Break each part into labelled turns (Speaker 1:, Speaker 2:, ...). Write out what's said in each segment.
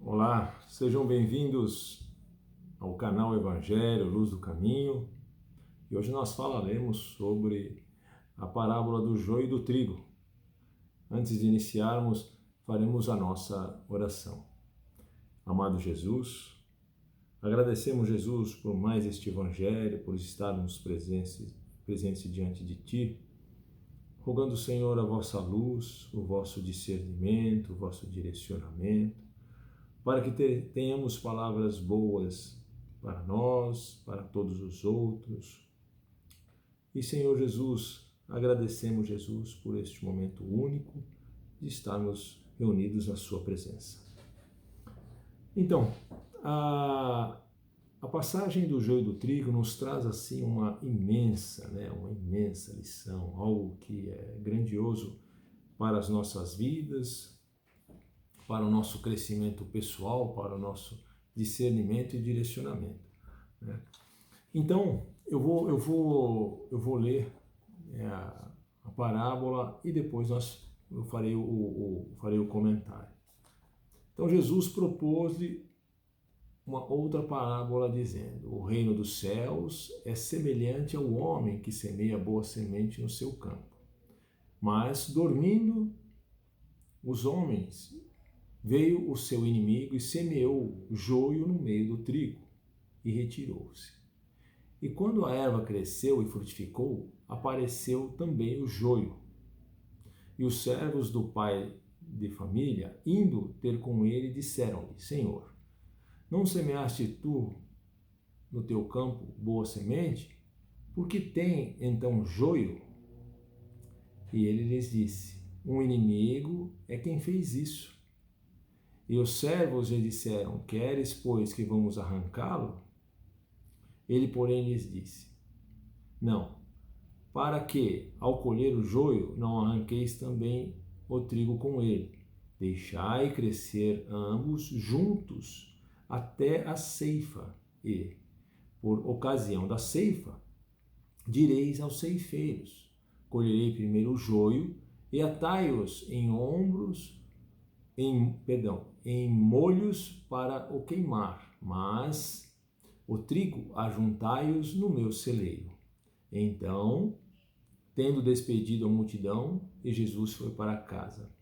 Speaker 1: Olá, sejam bem-vindos ao canal Evangelho, Luz do Caminho. E hoje nós falaremos sobre a parábola do joio e do trigo. Antes de iniciarmos, faremos a nossa oração. Amado Jesus, agradecemos, Jesus, por mais este Evangelho, por estarmos presentes diante de Ti, rogando, Senhor, a vossa luz, o vosso discernimento, o vosso direcionamento, para que tenhamos palavras boas para nós, para todos os outros. E, Senhor Jesus, agradecemos, Jesus, por este momento único de estarmos reunidos na Sua presença. Então, a passagem do joio e do trigo nos traz assim uma imensa lição, algo que é grandioso para as nossas vidas, para o nosso crescimento pessoal, para o nosso discernimento e direcionamento, né? Então, eu vou ler a parábola e depois eu farei o comentário. Então, Jesus propôs-lhe uma outra parábola dizendo: o reino dos céus é semelhante ao homem que semeia boa semente no seu campo. Mas, dormindo os homens, veio o seu inimigo e semeou joio no meio do trigo e retirou-se. E quando a erva cresceu e frutificou, apareceu também o joio. E os servos do pai de família, indo ter com ele, disseram-lhe: Senhor, não semeaste tu no teu campo boa semente? Por que tem então joio? E ele lhes disse: um inimigo é quem fez isso. E os servos lhe disseram: queres, pois, que vamos arrancá-lo? Ele, porém, lhes disse: não, para que, ao colher o joio, não arranqueis também o trigo com ele. Deixai crescer ambos juntos até a ceifa, e, por ocasião da ceifa, direis aos ceifeiros: colherei primeiro o joio e atai-os em molhos para o queimar, mas o trigo ajuntai-os no meu celeiro. Então, tendo despedido a multidão, e Jesus foi para casa.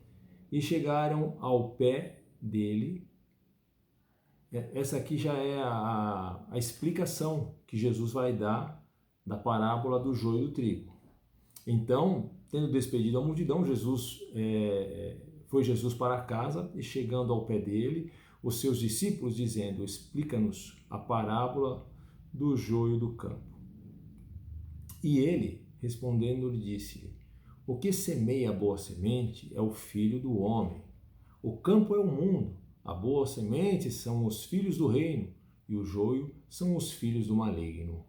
Speaker 1: E chegaram ao pé dele. Essa aqui já é a explicação que Jesus vai dar da parábola do joio e do trigo. Então, tendo despedido a multidão, foi Jesus para casa, e chegando ao pé dele, os seus discípulos dizendo: explica-nos a parábola do joio do campo. E ele, respondendo, lhe disse: o que semeia a boa semente é o Filho do homem. O campo é o mundo, a boa semente são os filhos do reino, e o joio são os filhos do maligno.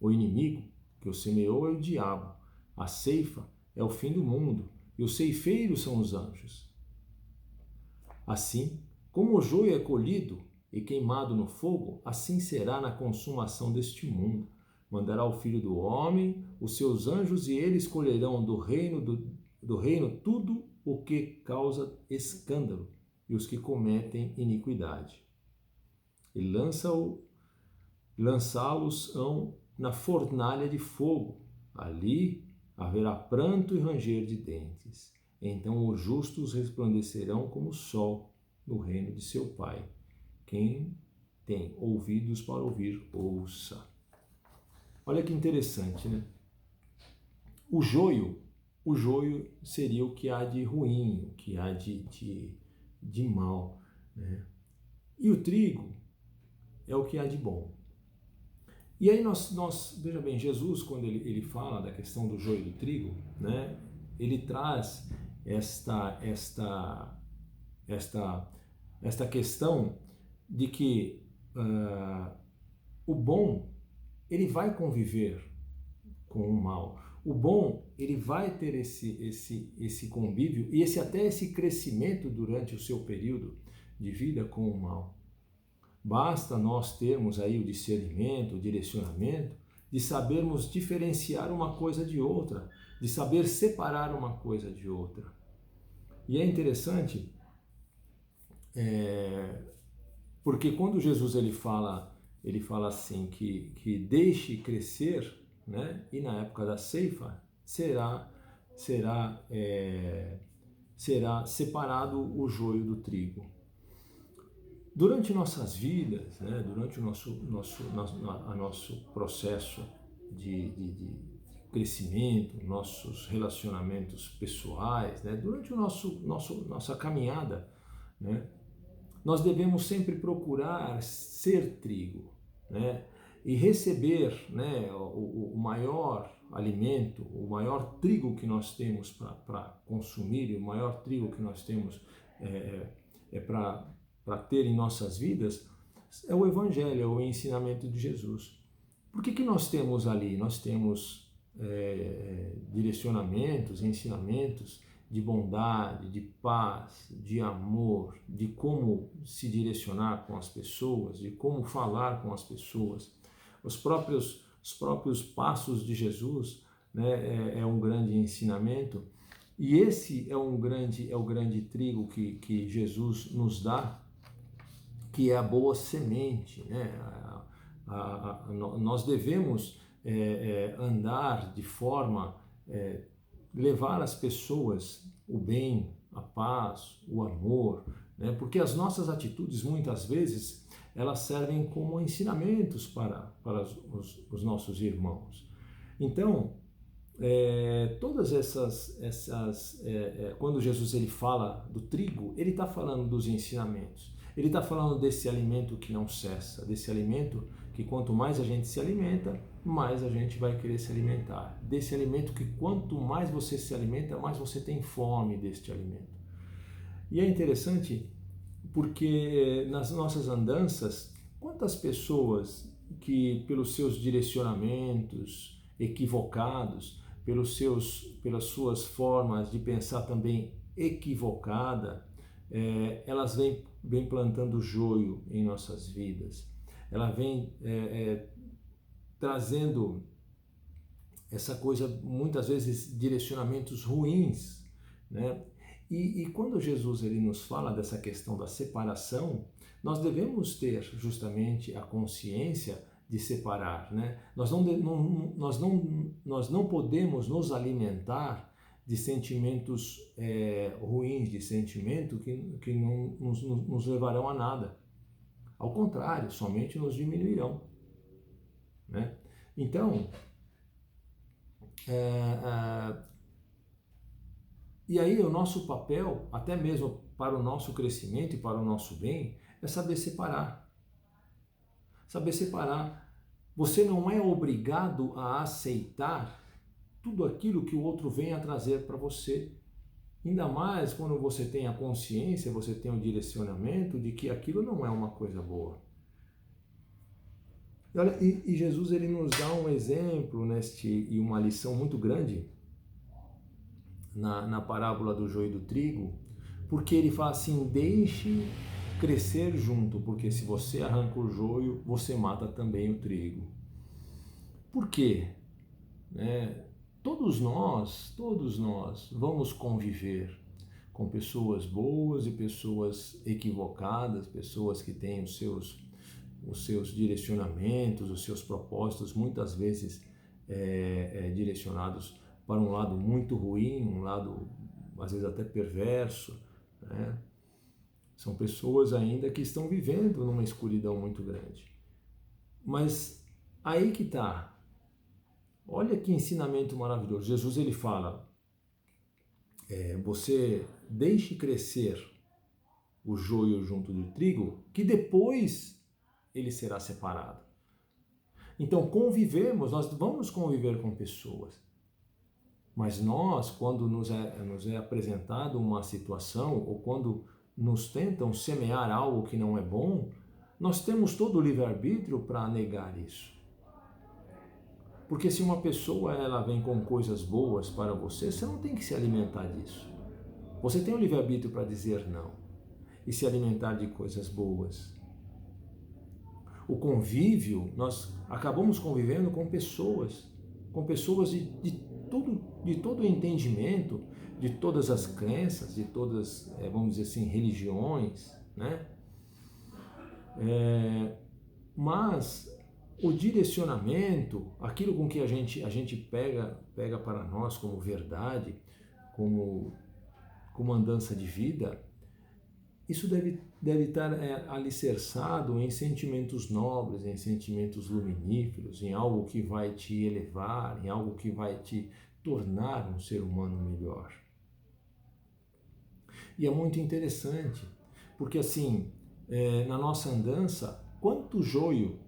Speaker 1: O inimigo que o semeou é o diabo. A ceifa é o fim do mundo, e os ceifeiros são os anjos. Assim, como o joio é colhido e queimado no fogo, assim será na consumação deste mundo. Mandará o Filho do homem, os seus anjos, e eles colherão do reino tudo o que causa escândalo e os que cometem iniquidade. E lançá-los-ão na fornalha de fogo. Ali haverá pranto e ranger de dentes. Então os justos resplandecerão como o sol no reino de seu Pai. Quem tem ouvidos para ouvir, ouça. Olha que interessante, né? O joio seria o que há de ruim, o que há de mal, né? E o trigo é o que há de bom. E aí veja bem, Jesus, quando ele fala da questão do joio e do trigo, né, ele traz esta questão de que o bom, ele vai conviver com o mal. O bom, ele vai ter esse convívio e esse crescimento durante o seu período de vida com o mal. Basta nós termos aí o discernimento, o direcionamento, de sabermos diferenciar uma coisa de outra, de saber separar uma coisa de outra. E é interessante Porque quando Jesus ele fala assim que deixe crescer, né? E na época da ceifa será separado o joio do trigo. Durante nossas vidas, né? Durante o nosso processo de crescimento, nossos relacionamentos pessoais, né? Durante nossa caminhada, né? Nós devemos sempre procurar ser trigo, né? E receber, né, o maior alimento, o maior trigo que nós temos para consumir, e o maior trigo que nós temos para ter em nossas vidas, é o Evangelho, é o ensinamento de Jesus. Por que nós temos ali? Nós temos direcionamentos, ensinamentos de bondade, de paz, de amor, de como se direcionar com as pessoas, de como falar com as pessoas. Os próprios passos de Jesus, né, é um grande ensinamento, e esse é o grande trigo que Jesus nos dá, que é a boa semente, né? Nós devemos andar de forma levar às pessoas o bem, a paz, o amor, né? Porque as nossas atitudes muitas vezes elas servem como ensinamentos para os nossos irmãos. Então, todas quando Jesus ele fala do trigo, ele está falando dos ensinamentos. Ele está falando desse alimento que não cessa, desse alimento que quanto mais a gente se alimenta, mais a gente vai querer se alimentar. Desse alimento que quanto mais você se alimenta, mais você tem fome deste alimento. E é interessante porque nas nossas andanças, quantas pessoas que pelos seus direcionamentos equivocados, pelas suas formas de pensar também equivocada, elas vêm plantando joio em nossas vidas. Ela vem trazendo essa coisa, muitas vezes, direcionamentos ruins, né? E quando Jesus ele nos fala dessa questão da separação, nós devemos ter justamente a consciência de separar, né? Nós não podemos nos alimentar de sentimentos ruins, de sentimentos que não nos levarão a nada. Ao contrário, somente nos diminuirão, né? Então, e aí o nosso papel, até mesmo para o nosso crescimento e para o nosso bem, é saber separar. Saber separar. Você não é obrigado a aceitar tudo aquilo que o outro vem a trazer para você. Ainda mais quando você tem a consciência, você tem o direcionamento de que aquilo não é uma coisa boa. E Jesus ele nos dá um exemplo e uma lição muito grande na parábola do joio e do trigo, porque ele fala assim, deixe crescer junto, porque se você arranca o joio, você mata também o trigo. Por quê? Todos nós vamos conviver com pessoas boas e pessoas equivocadas, pessoas que têm os seus direcionamentos, os seus propósitos, muitas vezes direcionados para um lado muito ruim, um lado às vezes até perverso, né? São pessoas ainda que estão vivendo numa escuridão muito grande. Mas aí que está. Olha que ensinamento maravilhoso. Jesus ele fala, você deixe crescer o joio junto do trigo, que depois ele será separado. Então nós vamos conviver com pessoas. Mas nós, quando nos é apresentado uma situação, ou quando nos tentam semear algo que não é bom, nós temos todo o livre-arbítrio para negar isso. Porque se uma pessoa ela vem com coisas boas para você, você não tem que se alimentar disso. Você tem o livre-arbítrio para dizer não e se alimentar de coisas boas. O convívio, nós acabamos convivendo com pessoas de todo o entendimento, de todas as crenças, de todas, vamos dizer assim, religiões, né? Mas o direcionamento, aquilo com que a gente pega para nós como verdade, como andança de vida, isso deve estar alicerçado em sentimentos nobres, em sentimentos luminíferos, em algo que vai te elevar, em algo que vai te tornar um ser humano melhor. E é muito interessante, porque assim, na nossa andança, quanto joio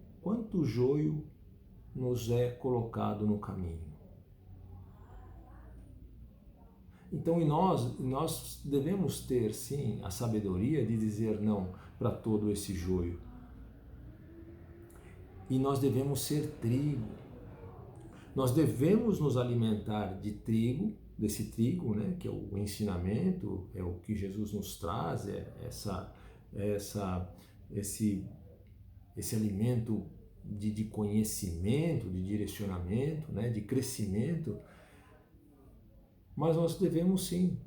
Speaker 1: nos é colocado no caminho. Então, nós devemos ter, sim, a sabedoria de dizer não para todo esse joio. E nós devemos ser trigo. Nós devemos nos alimentar de trigo, desse trigo, né, que é o ensinamento, é o que Jesus nos traz, esse alimento de conhecimento, de direcionamento, né, de crescimento. Mas nós devemos sim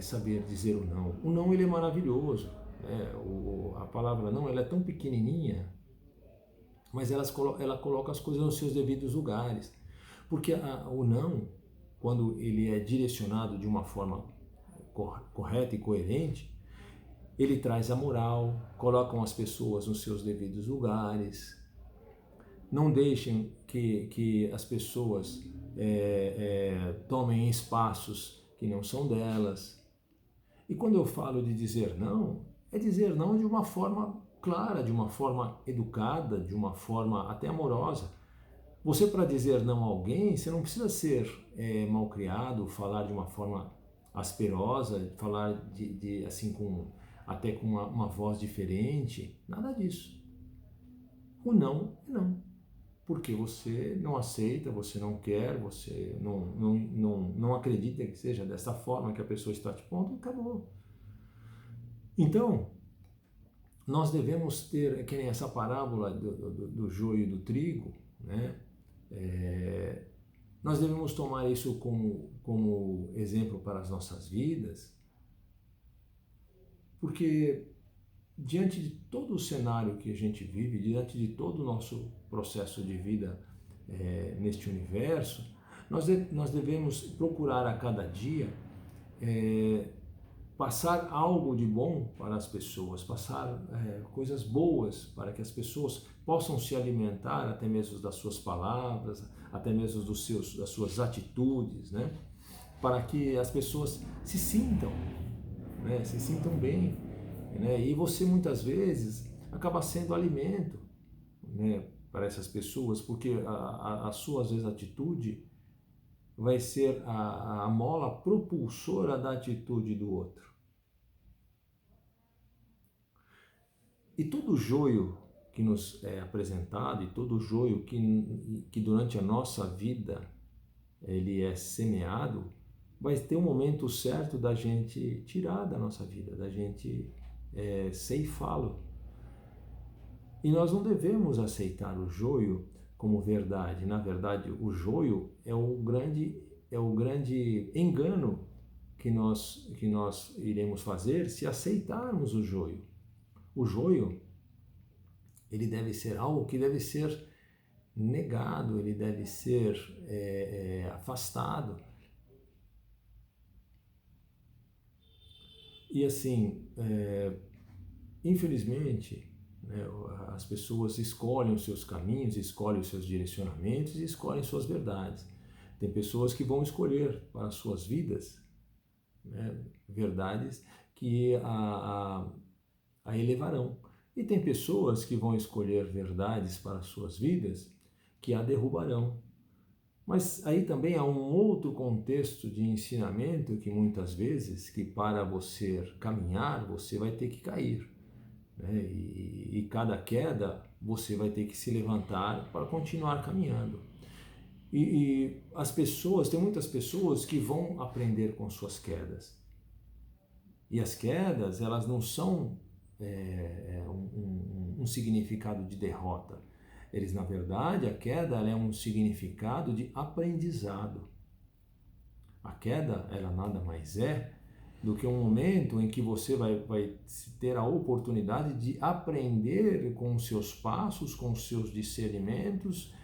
Speaker 1: saber dizer o não. O não, ele é maravilhoso, né? A palavra não, ela é tão pequenininha, mas ela coloca as coisas nos seus devidos lugares. Porque o não, quando ele é direcionado de uma forma correta e coerente, ele traz a moral, colocam as pessoas nos seus devidos lugares, não deixem que as pessoas tomem espaços que não são delas. E quando eu falo de dizer não, é dizer não de uma forma clara, de uma forma educada, de uma forma até amorosa. Você, para dizer não a alguém, você não precisa ser malcriado, falar de uma forma asperosa, falar assim até com uma voz diferente, nada disso. O não é não. Porque você não aceita, você não quer, você não acredita que seja dessa forma que a pessoa está te pondo, e acabou. Então, nós devemos ter, que nem essa parábola do joio e do trigo, né? Nós devemos tomar isso como exemplo para as nossas vidas, porque diante de todo o cenário que a gente vive, diante de todo o nosso processo de vida neste universo, nós devemos procurar a cada dia passar algo de bom para as pessoas, passar coisas boas para que as pessoas possam se alimentar até mesmo das suas palavras, até mesmo das suas atitudes, né? Para que as pessoas se sintam bem, né? E você muitas vezes acaba sendo alimento, né, para essas pessoas, porque a sua, às vezes, atitude vai ser a mola propulsora da atitude do outro. E todo joio que nos é apresentado, e todo joio que durante a nossa vida ele é semeado, vai ter um momento certo da gente tirar da nossa vida, da gente ceifá-lo. E nós não devemos aceitar o joio como verdade. Na verdade, o joio é o grande engano que nós iremos fazer se aceitarmos o joio. O joio, ele deve ser algo que deve ser negado, ele deve ser afastado. E assim, infelizmente, né, as pessoas escolhem os seus caminhos, escolhem os seus direcionamentos e escolhem suas verdades. Tem pessoas que vão escolher para as suas vidas, né, verdades que a elevarão. E tem pessoas que vão escolher verdades para as suas vidas que a derrubarão. Mas aí também há um outro contexto de ensinamento que muitas vezes, que para você caminhar, você vai ter que cair, né? E cada queda você vai ter que se levantar para continuar caminhando. E tem muitas pessoas que vão aprender com suas quedas. E as quedas, elas não são um significado de derrota. Na verdade, a queda ela é um significado de aprendizado. A queda, ela nada mais é do que um momento em que você vai ter a oportunidade de aprender com os seus passos, com os seus discernimentos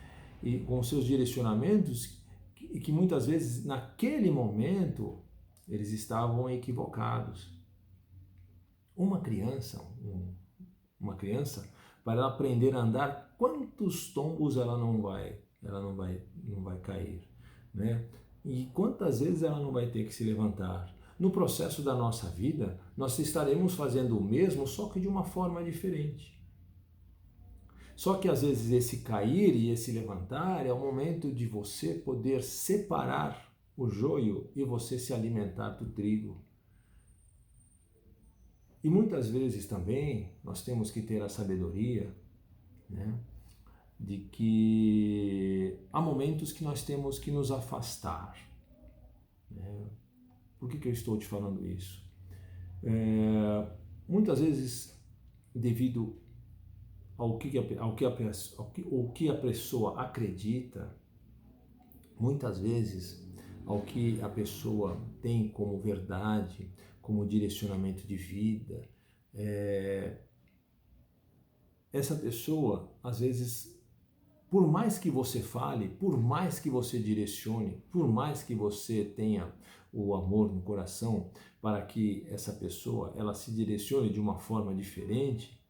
Speaker 1: e com os seus direcionamentos, que muitas vezes naquele momento eles estavam equivocados. Uma criança, para ela aprender a andar, quantos tombos ela não vai cair, né? E quantas vezes ela não vai ter que se levantar? No processo da nossa vida, nós estaremos fazendo o mesmo, só que de uma forma diferente. Só que às vezes esse cair e esse levantar é o momento de você poder separar o joio e você se alimentar do trigo. E muitas vezes também nós temos que ter a sabedoria, né, de que há momentos que nós temos que nos afastar, né? Por que eu estou te falando isso? Muitas vezes, devido ao que a pessoa acredita, muitas vezes ao que a pessoa tem como verdade, como direcionamento de vida, essa pessoa, às vezes, por mais que você fale, por mais que você direcione, por mais que você tenha o amor no coração para que essa pessoa ela se direcione de uma forma diferente,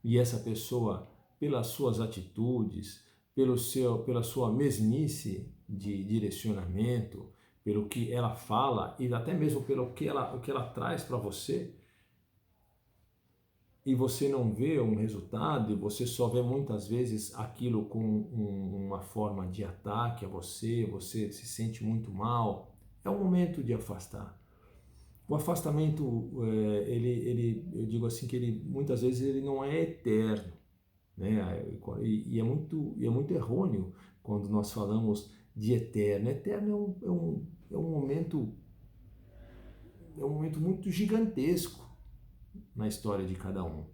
Speaker 1: e essa pessoa, pelas suas atitudes, pela sua mesmice de direcionamento, pelo que ela fala e até mesmo pelo que ela traz para você, e você não vê um resultado, e você só vê muitas vezes aquilo com uma forma de ataque a você, você se sente muito mal, é o momento de afastar. O afastamento, eu digo assim que ele muitas vezes ele não é eterno, né? E é muito errôneo quando nós falamos de eterno. Eterno é um momento muito gigantesco na história de cada um.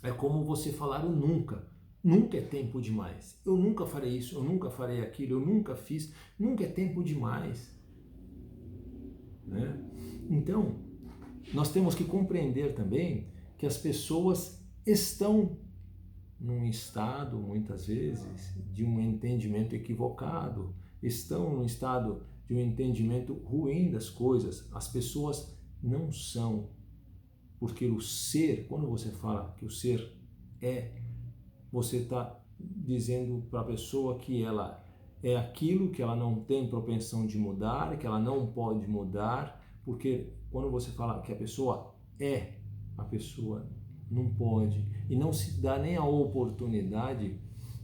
Speaker 1: É como você falar o nunca. Nunca é tempo demais. Eu nunca farei isso, eu nunca farei aquilo, eu nunca fiz. Nunca é tempo demais, né? Então, nós temos que compreender também que as pessoas estão num estado, muitas vezes, de um entendimento equivocado, estão num estado de um entendimento ruim das coisas. As pessoas não são, porque o ser, quando você fala que o ser você está dizendo para a pessoa que ela é aquilo, que ela não tem propensão de mudar, que ela não pode mudar, porque quando você fala que a pessoa não pode e não se dá nem a oportunidade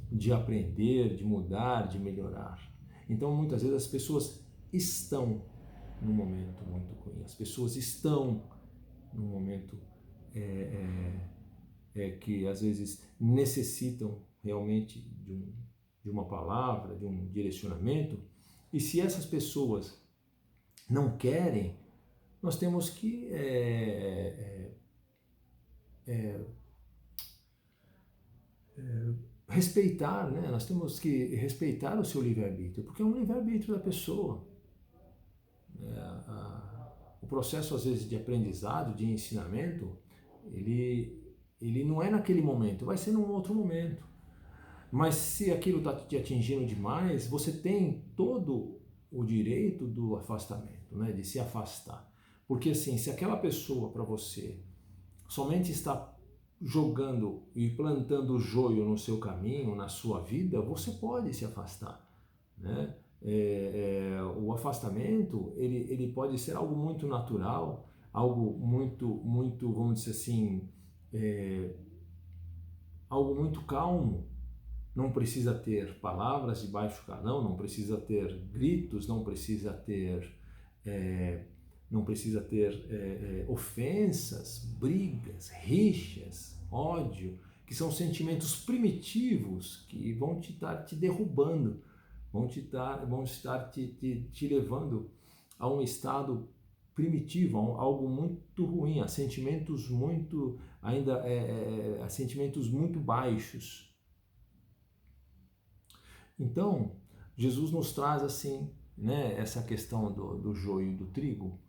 Speaker 1: de aprender, de mudar, de melhorar. Então muitas vezes as pessoas estão num momento muito ruim, as pessoas estão num momento que às vezes necessitam realmente de uma palavra, de um direcionamento, e se essas pessoas não querem, nós temos que respeitar, né? Nós temos que respeitar o seu livre-arbítrio, porque é um livre-arbítrio da pessoa. O processo, às vezes, de aprendizado, de ensinamento, ele não é naquele momento, vai ser num outro momento. Mas se aquilo está te atingindo demais, você tem todo o direito do afastamento, né? De se afastar. Porque assim, se aquela pessoa para você somente está jogando e plantando joio no seu caminho, na sua vida, você pode se afastar, né? O afastamento ele pode ser algo muito natural, algo muito, vamos dizer assim, algo muito calmo. Não precisa ter palavras de baixo calão, não precisa ter gritos, não precisa ter ofensas, brigas, rixas, ódio, que são sentimentos primitivos que vão estar te derrubando, vão estar te levando a um estado primitivo, a algo muito ruim, a sentimentos muito a sentimentos muito baixos. Então, Jesus nos traz assim, né, essa questão do joio e do trigo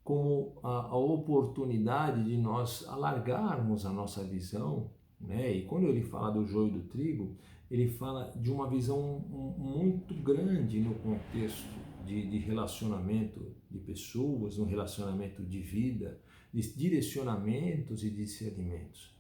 Speaker 1: como a oportunidade de nós alargarmos a nossa visão, né? E quando ele fala do joio e do trigo, ele fala de uma visão muito grande no contexto de relacionamento de pessoas, no relacionamento de vida, de direcionamentos e discernimentos.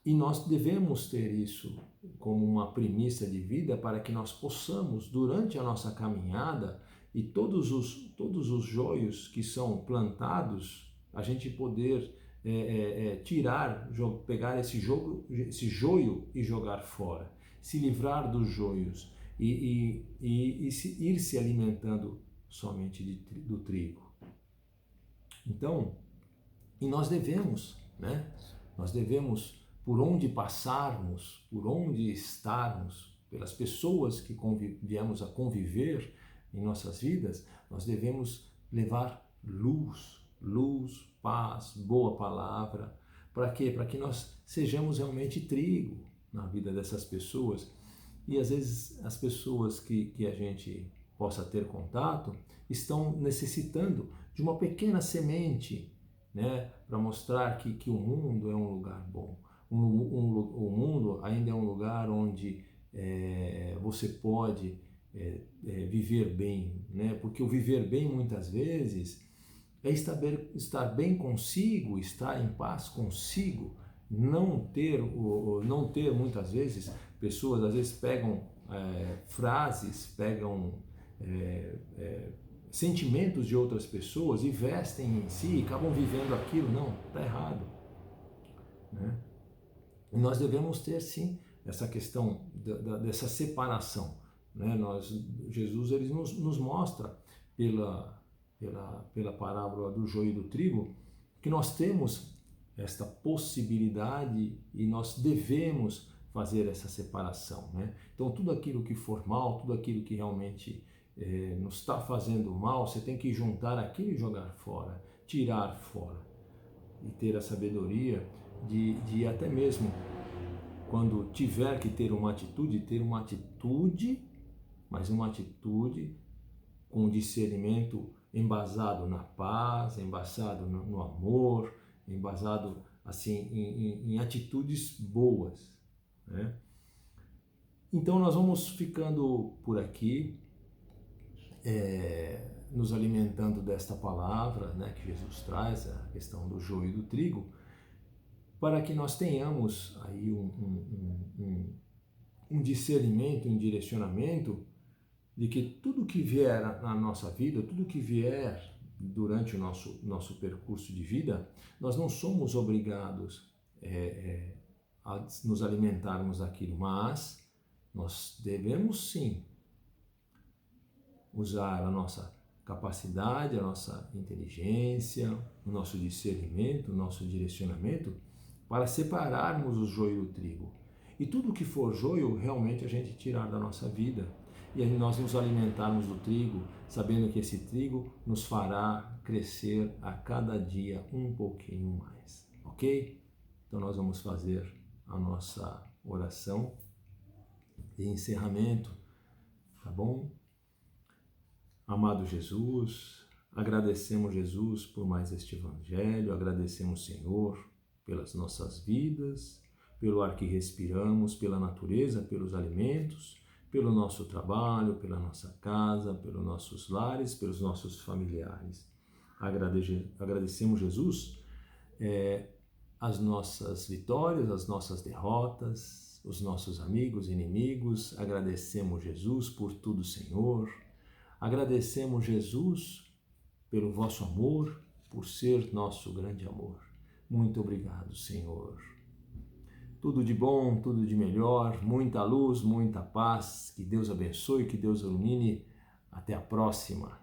Speaker 1: E nós devemos ter isso como uma premissa de vida para que nós possamos, durante a nossa caminhada, e todos os joios que são plantados, a gente poder tirar, pegar esse joio e jogar fora, se livrar dos joios e ir se alimentando somente do trigo. Então, e nós devemos, né? Nós devemos, por onde passarmos, por onde estarmos, pelas pessoas que viemos a conviver em nossas vidas, nós devemos levar luz, paz, boa palavra. Para quê? Para que nós sejamos realmente trigo na vida dessas pessoas. E às vezes as pessoas que a gente possa ter contato estão necessitando de uma pequena semente, né, para mostrar que o mundo é um lugar bom. O mundo ainda é um lugar onde você pode viver bem, né? Porque o viver bem muitas vezes é estar bem consigo, estar em paz consigo, não ter muitas vezes, pessoas às vezes pegam frases, pegam sentimentos de outras pessoas e vestem em si e acabam vivendo aquilo. Não, está errado, né? E nós devemos ter sim essa questão dessa separação, né? Jesus ele nos mostra pela parábola do joio e do trigo que nós temos esta possibilidade e nós devemos fazer essa separação, né? Então tudo aquilo que for mal, tudo aquilo que realmente nos está fazendo mal, você tem que juntar aquilo e jogar fora, tirar fora e ter a sabedoria de até mesmo quando tiver que ter uma atitude, mas uma atitude com discernimento embasado na paz, embasado no amor, embasado assim em atitudes boas, né? Então nós vamos ficando por aqui, nos alimentando desta palavra, né, que Jesus traz, a questão do joio e do trigo, para que nós tenhamos aí um discernimento, um direcionamento de que tudo que vier na nossa vida, tudo que vier durante o nosso percurso de vida, nós não somos obrigados a nos alimentarmos daquilo, mas nós devemos sim usar a nossa capacidade, a nossa inteligência, o nosso discernimento, o nosso direcionamento para separarmos o joio do trigo. E tudo que for joio, realmente a gente tirar da nossa vida. E aí nós nos alimentarmos do trigo, sabendo que esse trigo nos fará crescer a cada dia um pouquinho mais. Ok? Então nós vamos fazer a nossa oração de encerramento, tá bom? Amado Jesus, agradecemos, Jesus, por mais este Evangelho, agradecemos, Senhor, pelas nossas vidas, pelo ar que respiramos, pela natureza, pelos alimentos, pelo nosso trabalho, pela nossa casa, pelos nossos lares, pelos nossos familiares. Agradecemos, Jesus, as nossas vitórias, as nossas derrotas, os nossos amigos e inimigos. Agradecemos, Jesus, por tudo, Senhor. Agradecemos, Jesus, pelo vosso amor, por ser nosso grande amor. Muito obrigado, Senhor. Tudo de bom, tudo de melhor, muita luz, muita paz. Que Deus abençoe, que Deus ilumine. Até a próxima.